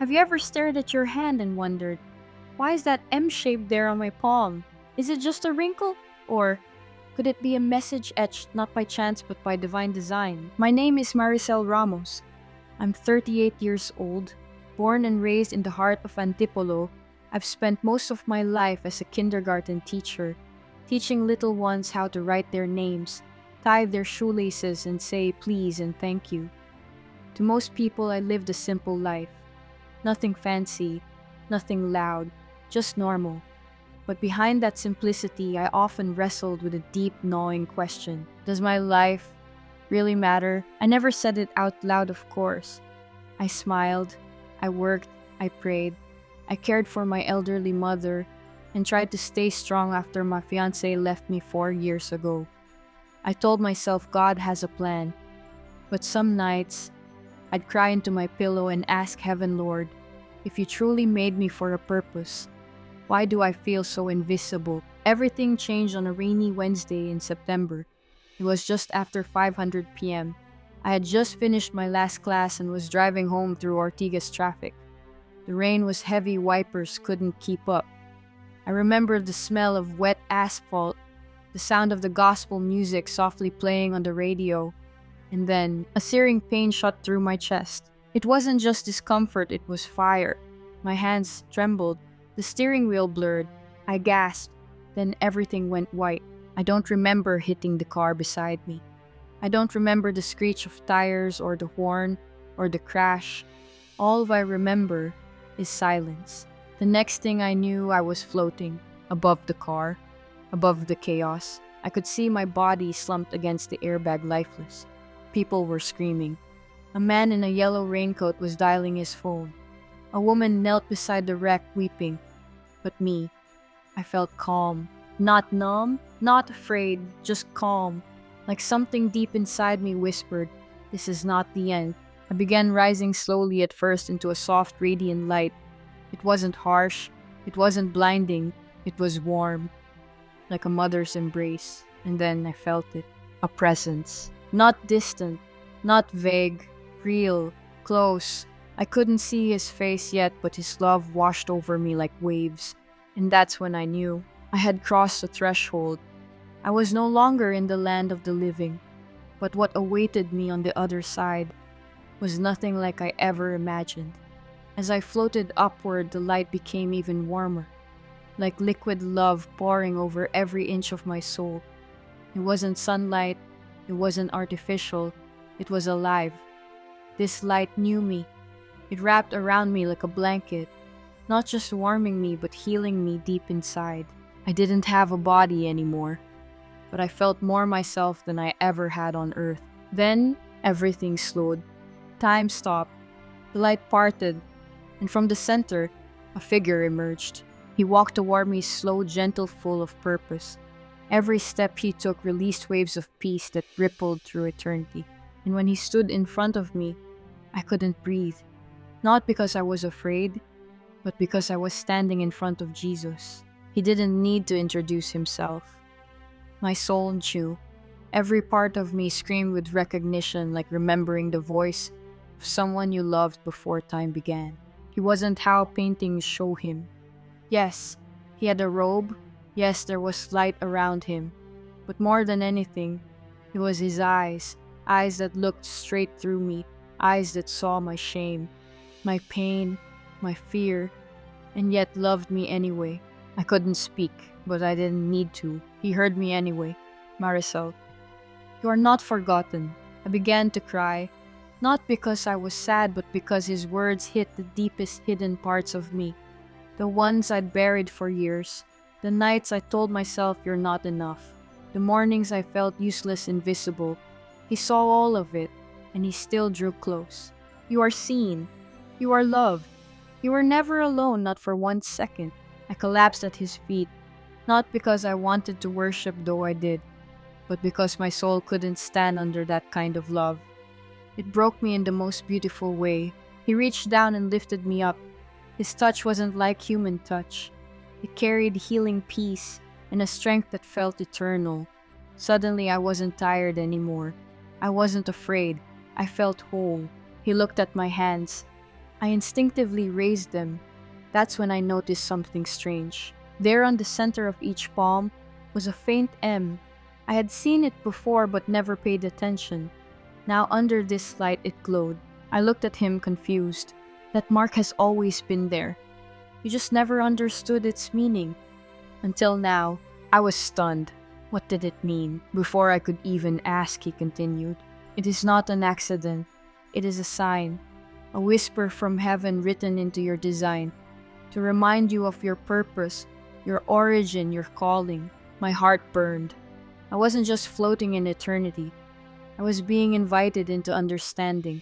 Have you ever stared at your hand and wondered, why is that M shape there on my palm? Is it just a wrinkle? Or could it be a message etched not by chance but by divine design? My name is Maricel Ramos. I'm 38 years old, born and raised in the heart of Antipolo. I've spent most of my life as a kindergarten teacher, teaching little ones how to write their names, tie their shoelaces, and say please and thank you. To most people, I lived a simple life. Nothing fancy, nothing loud, just normal. But behind that simplicity, I often wrestled with a deep, gnawing question. Does my life really matter? I never said it out loud, of course. I smiled, I worked, I prayed. I cared for my elderly mother and tried to stay strong after my fiancé left me 4 years ago. I told myself God has a plan. But some nights, I'd cry into my pillow and ask Heaven, Lord, if you truly made me for a purpose, why do I feel so invisible? Everything changed on a rainy Wednesday in September. It was just after 5:00 p.m. I had just finished my last class and was driving home through Ortigas traffic. The rain was heavy, wipers couldn't keep up. I remember the smell of wet asphalt, the sound of the gospel music softly playing on the radio, and then a searing pain shot through my chest. It wasn't just discomfort, it was fire. My hands trembled, the steering wheel blurred. I gasped, then everything went white. I don't remember hitting the car beside me. I don't remember the screech of tires or the horn or the crash. All I remember is silence. The next thing I knew, I was floating above the car, above the chaos. I could see my body slumped against the airbag, lifeless. People were screaming. A man in a yellow raincoat was dialing his phone. A woman knelt beside the wreck, weeping. But me, I felt calm. Not numb, not afraid, just calm. Like something deep inside me whispered, this is not the end. I began rising slowly at first into a soft, radiant light. It wasn't harsh, it wasn't blinding, it was warm, like a mother's embrace. And then I felt it, a presence. Not distant, not vague, real, close. I couldn't see his face yet, but his love washed over me like waves. And that's when I knew I had crossed the threshold. I was no longer in the land of the living, but what awaited me on the other side was nothing like I ever imagined. As I floated upward, the light became even warmer, like liquid love pouring over every inch of my soul. It wasn't sunlight, it wasn't artificial, it was alive. This light knew me. It wrapped around me like a blanket, not just warming me but healing me deep inside. I didn't have a body anymore, but I felt more myself than I ever had on earth. Then everything slowed. Time stopped. The light parted, and from the center, a figure emerged. He walked toward me, slow, gentle, full of purpose. Every step he took released waves of peace that rippled through eternity. And when he stood in front of me, I couldn't breathe. Not because I was afraid, but because I was standing in front of Jesus. He didn't need to introduce himself. My soul knew. Every part of me screamed with recognition, like remembering the voice of someone you loved before time began. He wasn't how paintings show him. Yes, he had a robe. Yes, there was light around him. But more than anything, it was his eyes. Eyes that looked straight through me. Eyes that saw my shame, my pain, my fear, and yet loved me anyway. I couldn't speak, but I didn't need to. He heard me anyway. Maricel, you are not forgotten. I began to cry, not because I was sad, but because his words hit the deepest hidden parts of me. The ones I'd buried for years. The nights I told myself you're not enough. The mornings I felt useless, invisible. He saw all of it, and he still drew close. You are seen. You are loved. You were never alone, not for 1 second. I collapsed at his feet, not because I wanted to worship, though I did, but because my soul couldn't stand under that kind of love. It broke me in the most beautiful way. He reached down and lifted me up. His touch wasn't like human touch. It carried healing peace and a strength that felt eternal. Suddenly, I wasn't tired anymore. I wasn't afraid. I felt whole. He looked at my hands. I instinctively raised them. That's when I noticed something strange. There on the center of each palm was a faint M. I had seen it before but never paid attention. Now under this light it glowed. I looked at him confused. That mark has always been there. You just never understood its meaning. Until now, I was stunned. What did it mean? Before I could even ask, he continued. It is not an accident. It is a sign. A whisper from heaven written into your design. To remind you of your purpose, your origin, your calling. My heart burned. I wasn't just floating in eternity. I was being invited into understanding.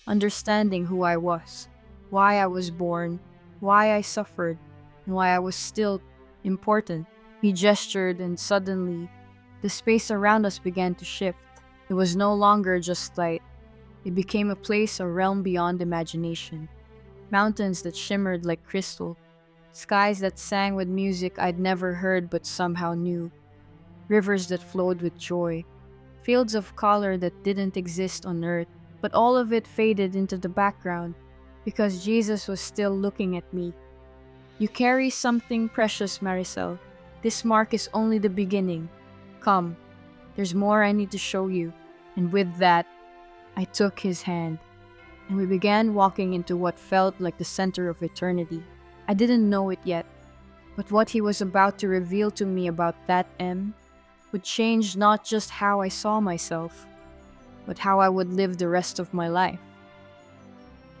Understanding who I was. Why I was born. Why I suffered. And why I was still important. He gestured and suddenly, the space around us began to shift. It was no longer just light. It became a place, a realm beyond imagination. Mountains that shimmered like crystal. Skies that sang with music I'd never heard but somehow knew. Rivers that flowed with joy. Fields of color that didn't exist on earth. But all of it faded into the background because Jesus was still looking at me. You carry something precious, Maricel. This mark is only the beginning. Come, there's more I need to show you. And with that, I took his hand, and we began walking into what felt like the center of eternity. I didn't know it yet, but what he was about to reveal to me about that M would change not just how I saw myself, but how I would live the rest of my life.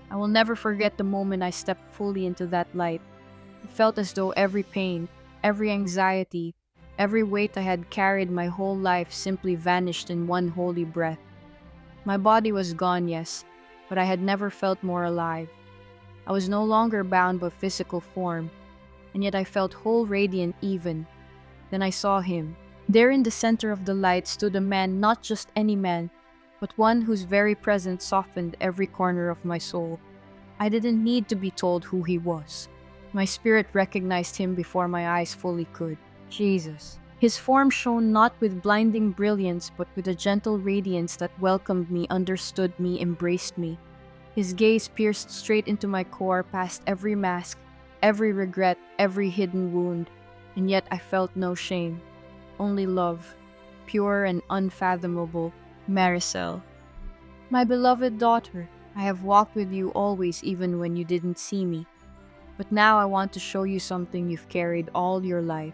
I will never forget the moment I stepped fully into that light. It felt as though every pain, every anxiety, every weight I had carried my whole life simply vanished in one holy breath. My body was gone, yes, but I had never felt more alive. I was no longer bound by physical form, and yet I felt whole, radiant, even. Then I saw him. There in the center of the light stood a man, not just any man, but one whose very presence softened every corner of my soul. I didn't need to be told who he was. My spirit recognized him before my eyes fully could. Jesus. His form shone not with blinding brilliance, but with a gentle radiance that welcomed me, understood me, embraced me. His gaze pierced straight into my core, past every mask, every regret, every hidden wound, and yet I felt no shame. Only love, pure and unfathomable. Maricel. My beloved daughter, I have walked with you always, even when you didn't see me. But now I want to show you something you've carried all your life.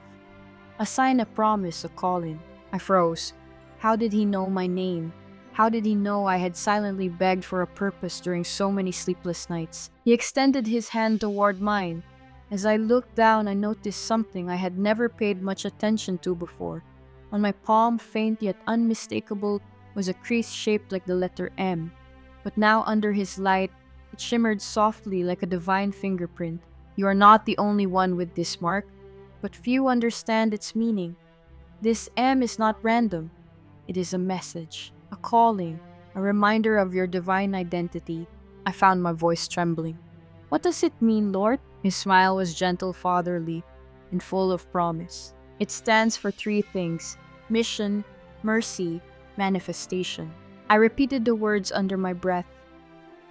A sign, a promise, a calling. I froze. How did he know my name? How did he know I had silently begged for a purpose during so many sleepless nights? He extended his hand toward mine. As I looked down, I noticed something I had never paid much attention to before. On my palm, faint yet unmistakable, was a crease shaped like the letter M. But now under his light, it shimmered softly like a divine fingerprint. You are not the only one with this mark, but few understand its meaning. This M is not random. It is a message, a calling, a reminder of your divine identity. I found my voice trembling. What does it mean, Lord? His smile was gentle, fatherly, and full of promise. It stands for three things: mission, mercy, manifestation. I repeated the words under my breath.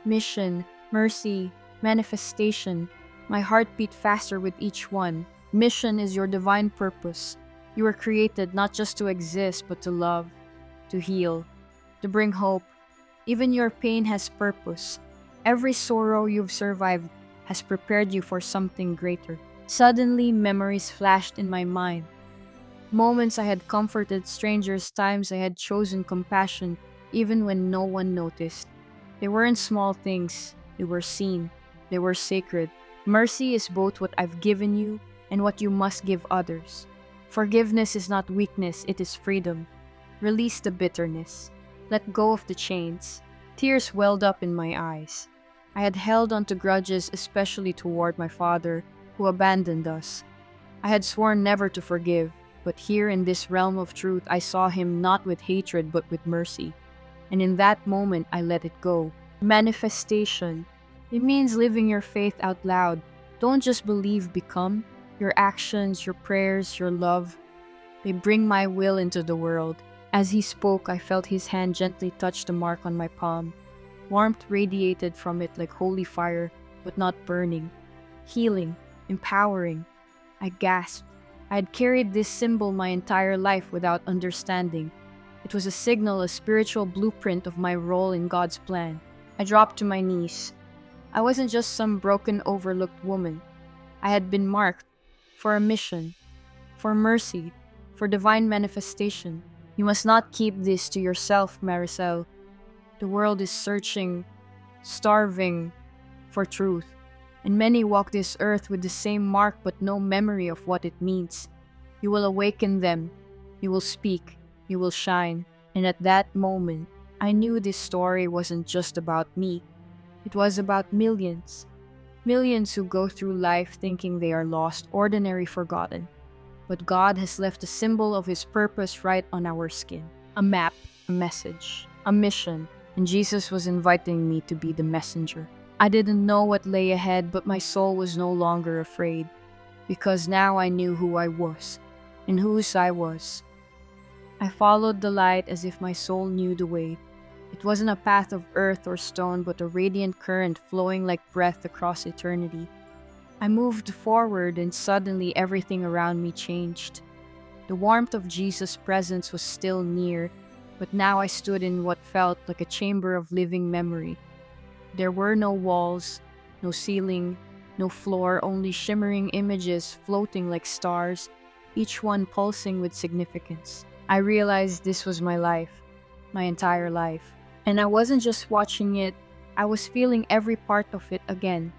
Mission, mercy, manifestation. My heart beat faster with each one. Mission is your divine purpose. You were created not just to exist, but to love, to heal, to bring hope. Even your pain has purpose. Every sorrow you've survived has prepared you for something greater. Suddenly, memories flashed in my mind. Moments I had comforted strangers, times I had chosen compassion, even when no one noticed. They weren't small things. They were seen. They were sacred. Mercy is both what I've given you and what you must give others. Forgiveness is not weakness, it is freedom. Release the bitterness. Let go of the chains. Tears welled up in my eyes. I had held onto grudges, especially toward my father, who abandoned us. I had sworn never to forgive, but here in this realm of truth, I saw him not with hatred but with mercy. And in that moment, I let it go. Manifestation. It means living your faith out loud. Don't just believe, become. Your actions, your prayers, your love, they bring my will into the world. As he spoke, I felt his hand gently touch the mark on my palm. Warmth radiated from it like holy fire, but not burning. Healing, empowering. I gasped. I had carried this symbol my entire life without understanding. It was a signal, a spiritual blueprint of my role in God's plan. I dropped to my knees. I wasn't just some broken, overlooked woman. I had been marked for a mission, for mercy, for divine manifestation. You must not keep this to yourself, Maricel. The world is searching, starving for truth, and many walk this earth with the same mark but no memory of what it means. You will awaken them, you will speak, you will shine. And at that moment, I knew this story wasn't just about me. It was about millions. Millions who go through life thinking they are lost, ordinary, forgotten. But God has left a symbol of His purpose right on our skin. A map, a message, a mission, and Jesus was inviting me to be the messenger. I didn't know what lay ahead, but my soul was no longer afraid, because now I knew who I was, and whose I was. I followed the light as if my soul knew the way. It wasn't a path of earth or stone, but a radiant current flowing like breath across eternity. I moved forward, and suddenly everything around me changed. The warmth of Jesus' presence was still near, but now I stood in what felt like a chamber of living memory. There were no walls, no ceiling, no floor, only shimmering images floating like stars, each one pulsing with significance. I realized this was my life, my entire life. And I wasn't just watching it, I was feeling every part of it again.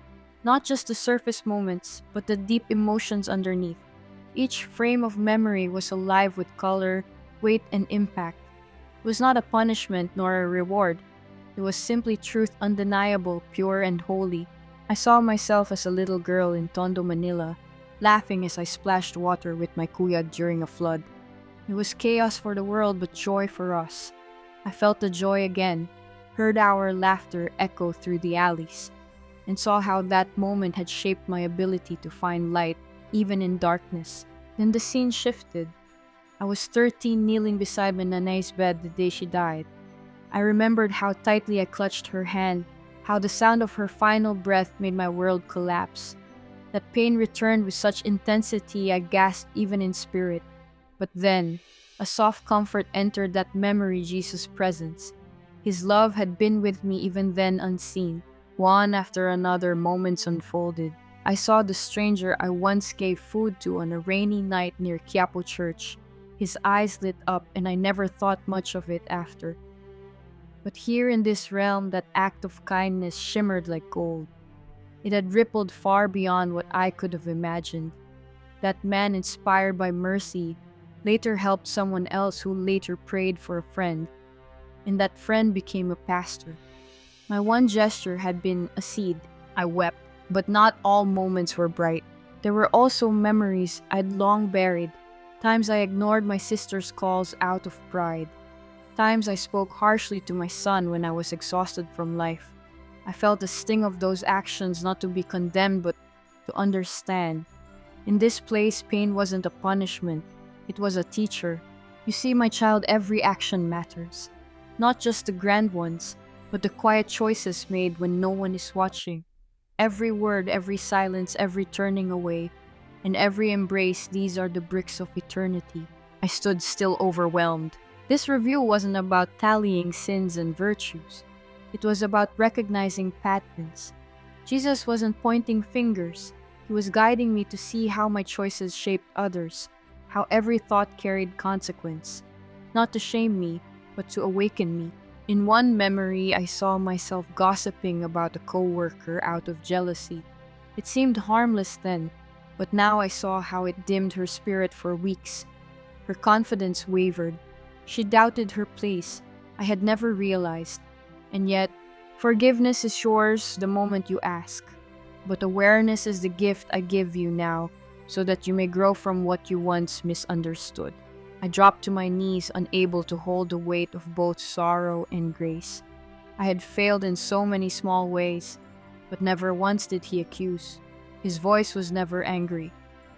Not just the surface moments, but the deep emotions underneath. Each frame of memory was alive with color, weight, and impact. It was not a punishment nor a reward. It was simply truth, undeniable, pure, and holy. I saw myself as a little girl in Tondo, Manila, laughing as I splashed water with my kuya during a flood. It was chaos for the world, but joy for us. I felt the joy again, heard our laughter echo through the alleys, and saw how that moment had shaped my ability to find light, even in darkness. Then the scene shifted. I was 13, kneeling beside my nanay's bed the day she died. I remembered how tightly I clutched her hand, how the sound of her final breath made my world collapse. That pain returned with such intensity I gasped even in spirit. But then, a soft comfort entered that memory, Jesus' presence. His love had been with me even then unseen. One after another, moments unfolded. I saw the stranger I once gave food to on a rainy night near Quiapo Church. His eyes lit up, and I never thought much of it after. But here in this realm, that act of kindness shimmered like gold. It had rippled far beyond what I could have imagined. That man, inspired by mercy, later helped someone else who later prayed for a friend, and that friend became a pastor. My one gesture had been a seed. I wept, but not all moments were bright. There were also memories I'd long buried, times I ignored my sister's calls out of pride, times I spoke harshly to my son when I was exhausted from life. I felt the sting of those actions, not to be condemned, but to understand. In this place, pain wasn't a punishment. It was a teacher. You see, my child, every action matters. Not just the grand ones, but the quiet choices made when no one is watching. Every word, every silence, every turning away, and every embrace, these are the bricks of eternity. I stood still, overwhelmed. This review wasn't about tallying sins and virtues. It was about recognizing patterns. Jesus wasn't pointing fingers. He was guiding me to see how my choices shaped others, how every thought carried consequence, not to shame me, but to awaken me. In one memory, I saw myself gossiping about a co-worker out of jealousy. It seemed harmless then, but now I saw how it dimmed her spirit for weeks. Her confidence wavered. She doubted her place. I had never realized. And yet, forgiveness is yours the moment you ask. But awareness is the gift I give you now, so that you may grow from what you once misunderstood. I dropped to my knees, unable to hold the weight of both sorrow and grace. I had failed in so many small ways, but never once did he accuse. His voice was never angry.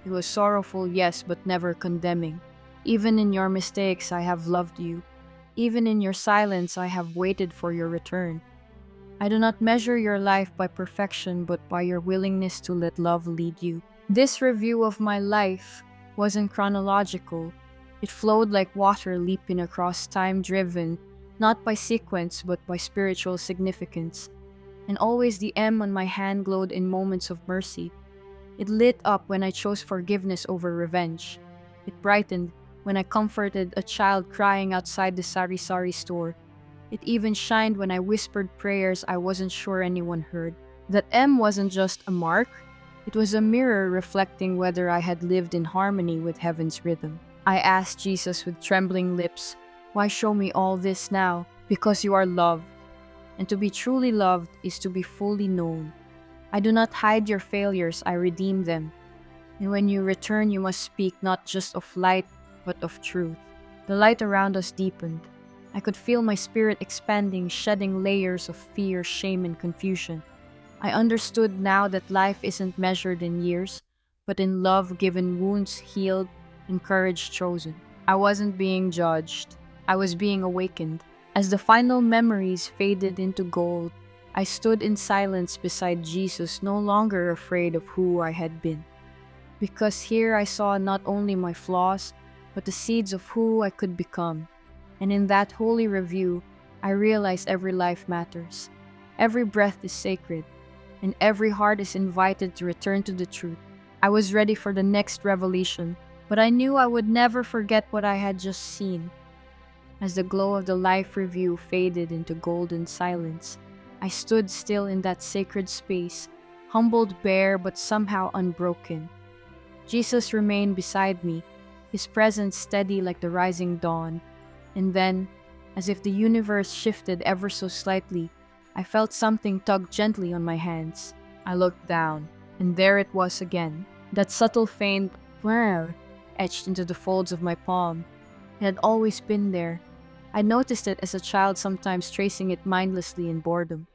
It was sorrowful, yes, but never condemning. Even in your mistakes, I have loved you. Even in your silence, I have waited for your return. I do not measure your life by perfection, but by your willingness to let love lead you. This review of my life wasn't chronological. It flowed like water leaping across time, driven not by sequence but by spiritual significance. And always the M on my hand glowed in moments of mercy. It lit up when I chose forgiveness over revenge. It brightened when I comforted a child crying outside the sari-sari store. It even shined when I whispered prayers I wasn't sure anyone heard. That M wasn't just a mark, it was a mirror reflecting whether I had lived in harmony with heaven's rhythm. I asked Jesus with trembling lips, "Why show me all this now?" "Because you are loved. And to be truly loved is to be fully known. I do not hide your failures, I redeem them. And when you return, you must speak not just of light, but of truth." The light around us deepened. I could feel my spirit expanding, shedding layers of fear, shame, and confusion. I understood now that life isn't measured in years, but in love given, wounds healed, and courage chosen. I wasn't being judged. I was being awakened. As the final memories faded into gold, I stood in silence beside Jesus, no longer afraid of who I had been. Because here I saw not only my flaws, but the seeds of who I could become. And in that holy review, I realized every life matters. Every breath is sacred, and every heart is invited to return to the truth. I was ready for the next revelation, but I knew I would never forget what I had just seen. As the glow of the life review faded into golden silence, I stood still in that sacred space, humbled, bare, but somehow unbroken. Jesus remained beside me, his presence steady like the rising dawn. And then, as if the universe shifted ever so slightly, I felt something tug gently on my hands. I looked down, and there it was again, that subtle faint "whir" etched into the folds of my palm. It had always been there. I noticed it as a child, sometimes tracing it mindlessly in boredom.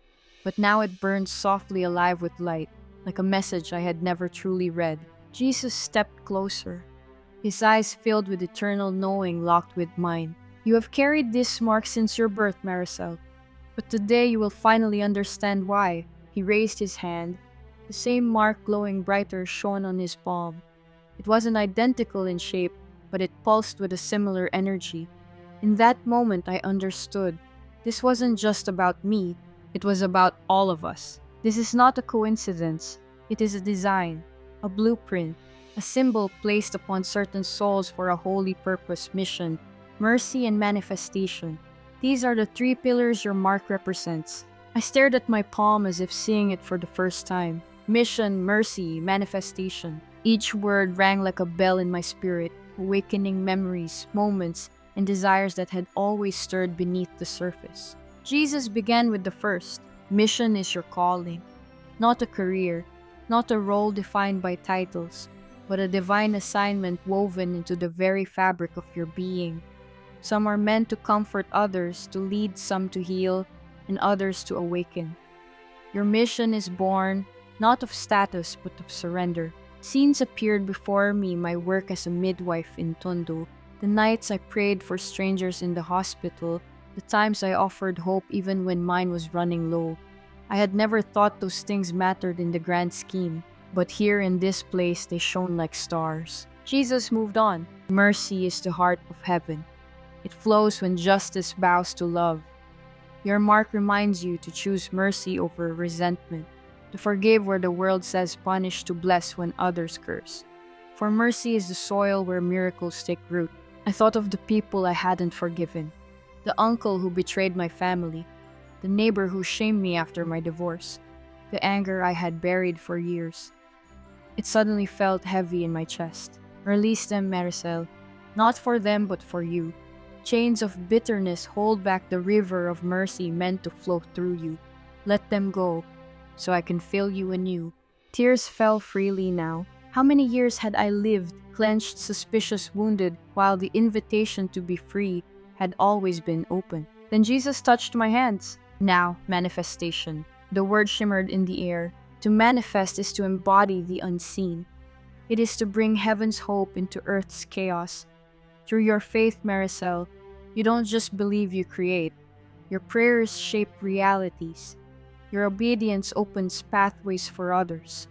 But now it burned softly alive with light, like a message I had never truly read. Jesus stepped closer, his eyes filled with eternal knowing locked with mine. "You have carried this mark since your birth, Maricel. But today you will finally understand why." He raised his hand. The same mark, glowing brighter, shone on his palm. It wasn't identical in shape, but it pulsed with a similar energy. In that moment, I understood. This wasn't just about me. It was about all of us. This is not a coincidence. It is a design, a blueprint, a symbol placed upon certain souls for a holy purpose, mission, mercy, and manifestation. These are the three pillars your mark represents. I stared at my palm as if seeing it for the first time. Mission, mercy, manifestation. Each word rang like a bell in my spirit, awakening memories, moments, and desires that had always stirred beneath the surface. Jesus began with the first. Mission is your calling. Not a career, not a role defined by titles, but a divine assignment woven into the very fabric of your being. Some are meant to comfort others, to lead some to heal, and others to awaken. Your mission is born, not of status, but of surrender. Scenes appeared before me, my work as a midwife in Tondo, the nights I prayed for strangers in the hospital, the times I offered hope even when mine was running low. I had never thought those things mattered in the grand scheme, but here in this place they shone like stars. Jesus moved on. Mercy is the heart of heaven. It flows when justice bows to love. Your mark reminds you to choose mercy over resentment, to forgive where the world says punish, to bless when others curse. For mercy is the soil where miracles take root. I thought of the people I hadn't forgiven, the uncle who betrayed my family, the neighbor who shamed me after my divorce, the anger I had buried for years. It suddenly felt heavy in my chest. Release them, Maricel. Not for them, but for you. Chains of bitterness hold back the river of mercy meant to flow through you. Let them go, so I can fill you anew. Tears fell freely now. How many years had I lived, clenched, suspicious, wounded, while the invitation to be free had always been open? Then Jesus touched my hands. Now, manifestation. The word shimmered in the air. To manifest is to embody the unseen. It is to bring heaven's hope into earth's chaos. Through your faith, Maricel, you don't just believe, you create. Your prayers shape realities. Your obedience opens pathways for others.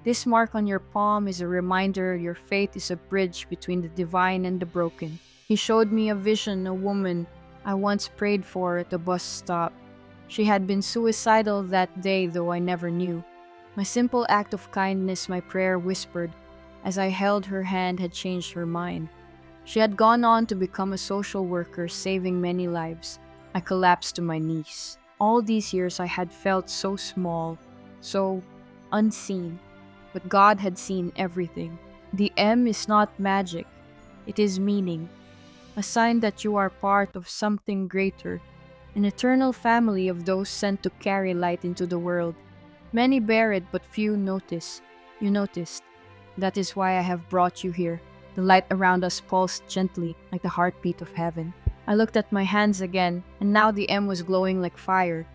This mark on your palm is a reminder your faith is a bridge between the divine and the broken. He showed me a vision, a woman I once prayed for at a bus stop. She had been suicidal that day, though I never knew. My simple act of kindness, my prayer whispered, as I held her hand, had changed her mind. She had gone on to become a social worker, saving many lives. I collapsed to my knees. All these years I had felt so small, so unseen, but God had seen everything. The M is not magic, it is meaning, a sign that you are part of something greater, an eternal family of those sent to carry light into the world. Many bear it, but few notice. You noticed. That is why I have brought you here. The light around us pulsed gently, like the heartbeat of heaven. I looked at my hands again, and now the M was glowing like fire,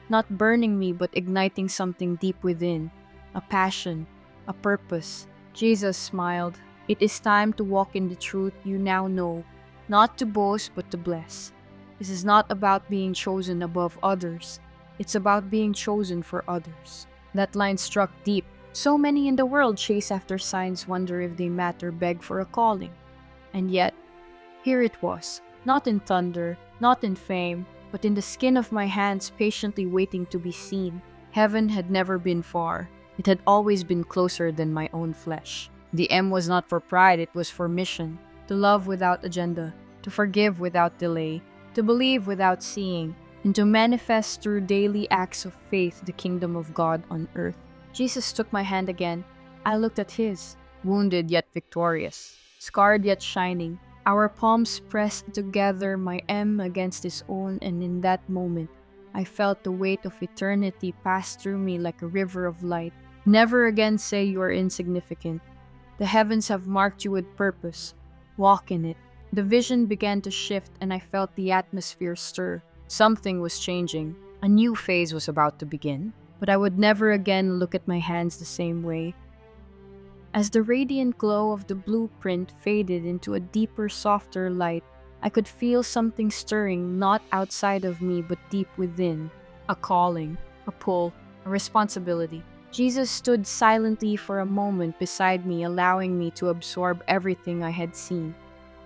not burning me but igniting something deep within, a passion, a purpose. Jesus smiled. It is time to walk in the truth you now know, not to boast but to bless. This is not about being chosen above others. It's about being chosen for others. That line struck deep. So many in the world chase after signs, wonder if they matter, beg for a calling. And yet, here it was, not in thunder, not in fame, but in the skin of my hands, patiently waiting to be seen. Heaven had never been far. It had always been closer than my own flesh. The M was not for pride, it was for mission. To love without agenda, to forgive without delay, to believe without seeing, and to manifest through daily acts of faith the kingdom of God on earth. Jesus took my hand again. I looked at his, wounded yet victorious, scarred yet shining. Our palms pressed together, my M against his own, and in that moment, I felt the weight of eternity pass through me like a river of light. Never again say you are insignificant. The heavens have marked you with purpose. Walk in it. The vision began to shift, and I felt the atmosphere stir. Something was changing. A new phase was about to begin. But I would never again look at my hands the same way. As the radiant glow of the blueprint faded into a deeper, softer light, I could feel something stirring, not outside of me but deep within. A calling, a pull, a responsibility. Jesus stood silently for a moment beside me, allowing me to absorb everything I had seen.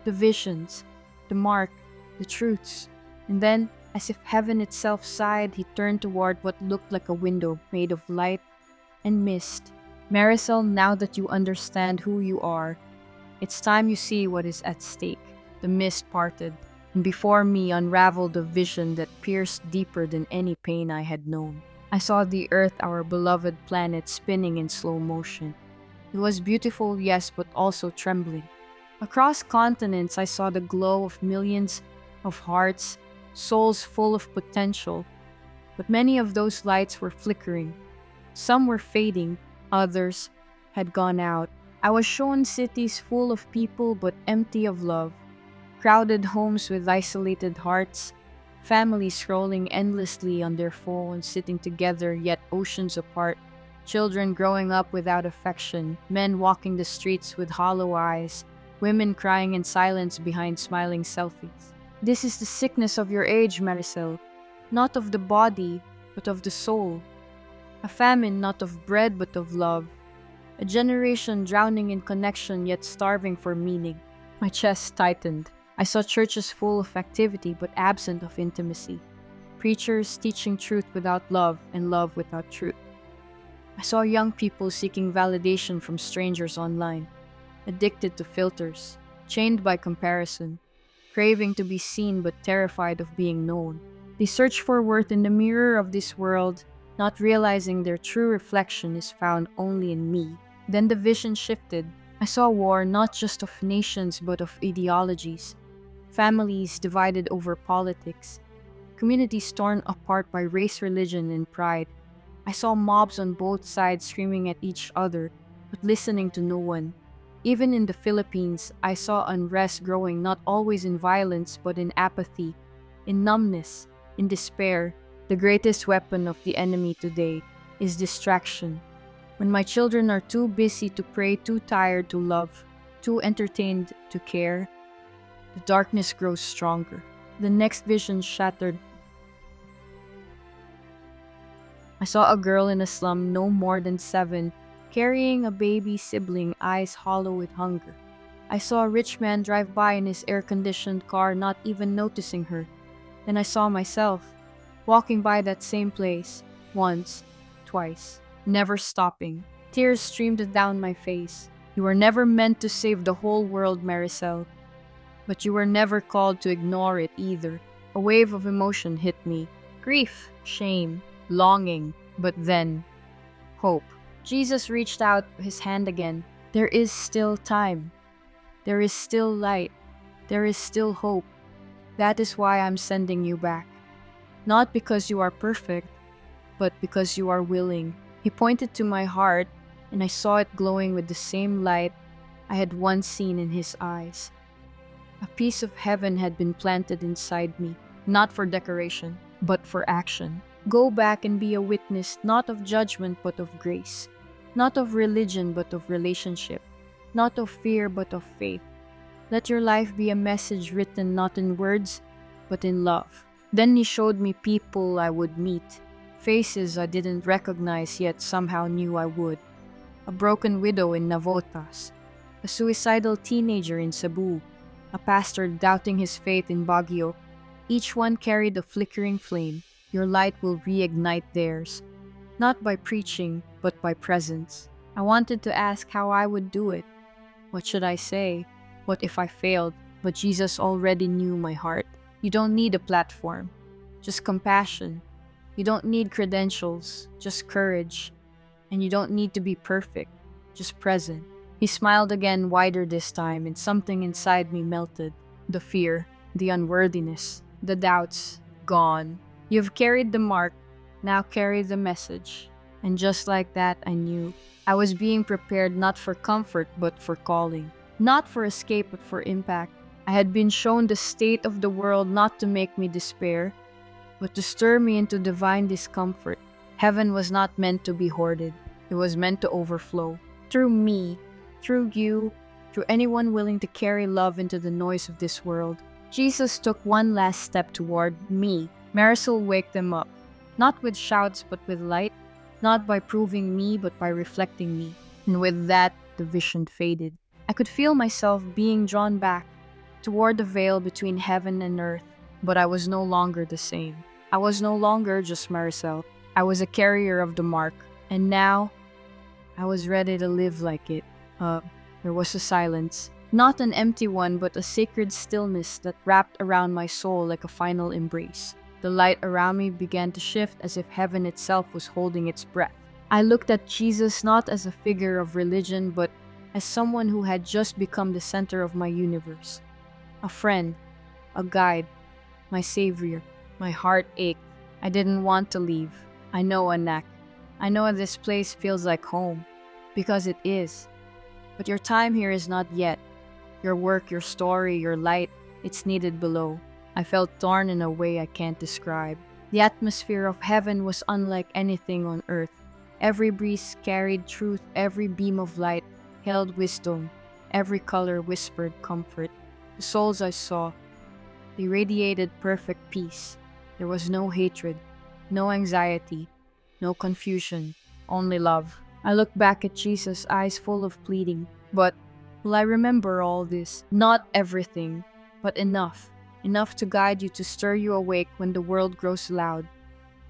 The visions, the mark, the truths. And then, as if heaven itself sighed, he turned toward what looked like a window made of light and mist. Marisol, now that you understand who you are, it's time you see what is at stake. The mist parted, and before me unraveled a vision that pierced deeper than any pain I had known. I saw the earth, our beloved planet, spinning in slow motion. It was beautiful, yes, but also trembling. Across continents, I saw the glow of millions of hearts, souls full of potential, but many of those lights were flickering. Some were fading, others had gone out. I was shown cities full of people but empty of love, crowded homes with isolated hearts, families scrolling endlessly on their phones, sitting together yet oceans apart, children growing up without affection, men walking the streets with hollow eyes, women crying in silence behind smiling selfies. This is the sickness of your age, Marisol, not of the body, but of the soul. A famine not of bread, but of love. A generation drowning in connection, yet starving for meaning. My chest tightened. I saw churches full of activity, but absent of intimacy. Preachers teaching truth without love, and love without truth. I saw young people seeking validation from strangers online, addicted to filters, chained by comparison, craving to be seen but terrified of being known. They search for worth in the mirror of this world, not realizing their true reflection is found only in me. Then the vision shifted. I saw war not just of nations but of ideologies, families divided over politics, communities torn apart by race, religion, and pride. I saw mobs on both sides screaming at each other, but listening to no one. Even in the Philippines, I saw unrest growing not always in violence but in apathy, in numbness, in despair. The greatest weapon of the enemy today is distraction. When my children are too busy to pray, too tired to love, too entertained to care, the darkness grows stronger. The next vision shattered I saw a girl in a slum no more than 7, carrying a baby sibling, eyes hollow with hunger. I saw a rich man drive by in his air-conditioned car, not even noticing her. Then I saw myself, walking by that same place, once, twice, never stopping. Tears streamed down my face. You were never meant to save the whole world, Maricel. But you were never called to ignore it either. A wave of emotion hit me. Grief, shame, longing, but then, hope. Jesus reached out his hand again. There is still time. There is still light. There is still hope. That is why I'm sending you back. Not because you are perfect, but because you are willing. He pointed to my heart, and I saw it glowing with the same light I had once seen in his eyes. A piece of heaven had been planted inside me, not for decoration, but for action. Go back and be a witness, not of judgment, but of grace. Not of religion, but of relationship. Not of fear, but of faith. Let your life be a message written not in words, but in love. Then he showed me people I would meet, faces I didn't recognize yet somehow knew I would. A broken widow in Navotas, a suicidal teenager in Cebu, a pastor doubting his faith in Baguio. Each one carried a flickering flame. Your light will reignite theirs, not by preaching, but by presence. I wanted to ask how I would do it. What should I say? What if I failed? But Jesus already knew my heart. You don't need a platform, just compassion. You don't need credentials, just courage. And you don't need to be perfect, just present. He smiled again, wider this time, and something inside me melted. The fear, the unworthiness, the doubts, gone. You've carried the mark, now carry the message. And just like that, I knew. I was being prepared not for comfort, but for calling. Not for escape, but for impact. I had been shown the state of the world not to make me despair, but to stir me into divine discomfort. Heaven was not meant to be hoarded. It was meant to overflow. Through me, through you, through anyone willing to carry love into the noise of this world. Jesus took one last step toward me. Marisol waked them up. Not with shouts, but with light. Not by proving me, but by reflecting me. And with that, the vision faded. I could feel myself being drawn back toward the veil between heaven and earth, but I was no longer the same. I was no longer just Maricel. I was a carrier of the mark, and now I was ready to live like it. There was a silence. Not an empty one, but a sacred stillness that wrapped around my soul like a final embrace. The light around me began to shift as if heaven itself was holding its breath. I looked at Jesus not as a figure of religion, but as someone who had just become the center of my universe. A friend, a guide, my savior. My heart ached. I didn't want to leave. I know, Anak. I know this place feels like home, because it is. But your time here is not yet. Your work, your story, your light, it's needed below. I felt torn in a way I can't describe. The atmosphere of heaven was unlike anything on earth. Every breeze carried truth, every beam of light held wisdom, every color whispered comfort. The souls I saw, they radiated perfect peace. There was no hatred, no anxiety, no confusion, only love. I looked back at Jesus, eyes full of pleading. But will I remember all this? Not everything, but enough. Enough to guide you, to stir you awake when the world grows loud.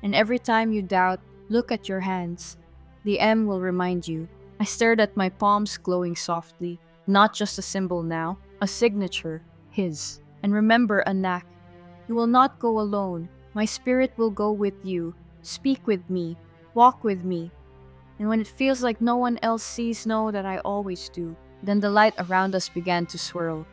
And every time you doubt, look at your hands. The M will remind you. I stared at my palms glowing softly. Not just a symbol now, a signature, his. And remember, Anak, you will not go alone. My spirit will go with you. Speak with me. Walk with me. And when it feels like no one else sees, know that I always do. Then the light around us began to swirl.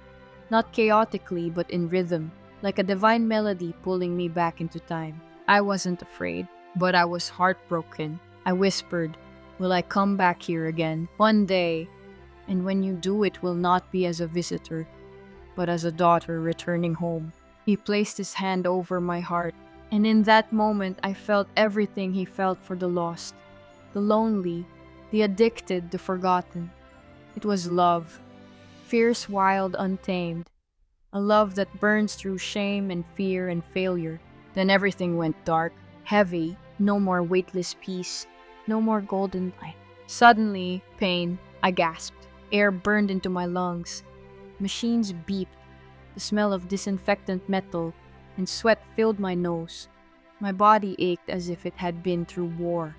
Not chaotically, but in rhythm, like a divine melody pulling me back into time. I wasn't afraid, but I was heartbroken. I whispered, will I come back here again? One day. And when you do, it will not be as a visitor, but as a daughter returning home. He placed his hand over my heart, and in that moment I felt everything he felt for the lost, the lonely, the addicted, the forgotten. It was love, fierce, wild, untamed, a love that burns through shame and fear and failure. Then everything went dark, heavy, No more weightless peace. No more golden light. Suddenly, pain, I gasped. Air burned into my lungs. Machines beeped. The smell of disinfectant metal and sweat filled my nose. My body ached as if it had been through war.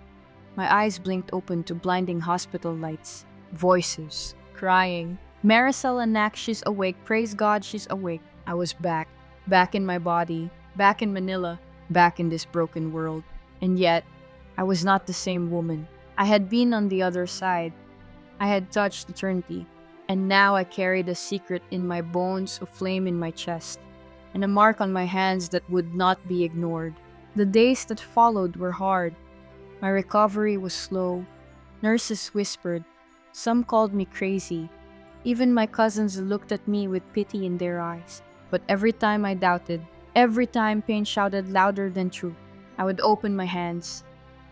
My eyes blinked open to blinding hospital lights. Voices. Crying. Maricel and Nak, she's awake. Praise God, she's awake. I was back. Back in my body. Back in Manila. Back in this broken world. And yet, I was not the same woman. I had been on the other side. I had touched eternity. And now I carried a secret in my bones, a flame in my chest, and a mark on my hands that would not be ignored. The days that followed were hard. My recovery was slow. Nurses whispered. Some called me crazy. Even my cousins looked at me with pity in their eyes. But every time I doubted, every time pain shouted louder than truth, I would open my hands.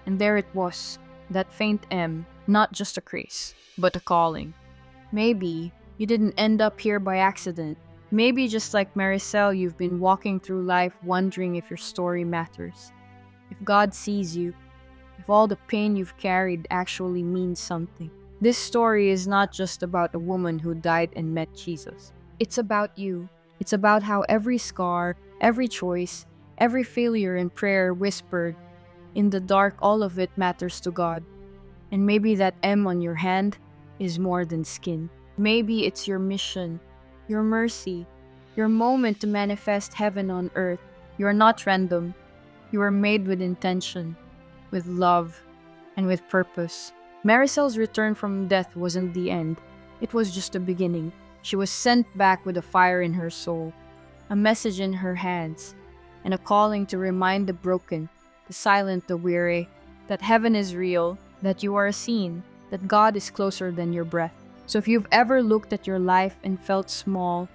And there it was, that faint M, not just a craze, but a calling. Maybe you didn't end up here by accident. Maybe just like Maricel, you've been walking through life wondering if your story matters. If God sees you, if all the pain you've carried actually means something. This story is not just about a woman who died and met Jesus. It's about you. It's about how every scar, every choice, every failure and prayer whispered, in the dark, all of it matters to God. And maybe that M on your hand is more than skin. Maybe it's your mission, your mercy, your moment to manifest heaven on earth. You are not random. You are made with intention, with love, and with purpose. Maricel's return from death wasn't the end. It was just the beginning. She was sent back with a fire in her soul, a message in her hands, and a calling to remind the broken, the silent, the weary, that heaven is real, that you are seen, that God is closer than your breath. So if you've ever looked at your life and felt small,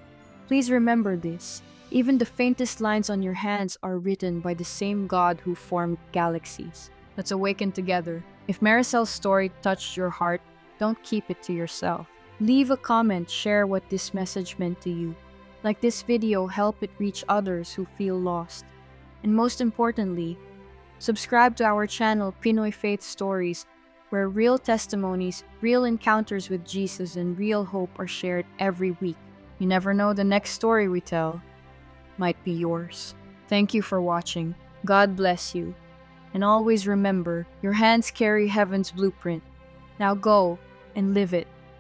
please remember this. Even the faintest lines on your hands are written by the same God who formed galaxies. Let's awaken together. If Maricel's story touched your heart, don't keep it to yourself. Leave a comment, share what this message meant to you. Like this video, help it reach others who feel lost. And most importantly, subscribe to our channel, Pinoy Faith Stories, where real testimonies, real encounters with Jesus, and real hope are shared every week. You never know, the next story we tell might be yours. Thank you for watching. God bless you. And always remember, your hands carry heaven's blueprint. Now go and live it.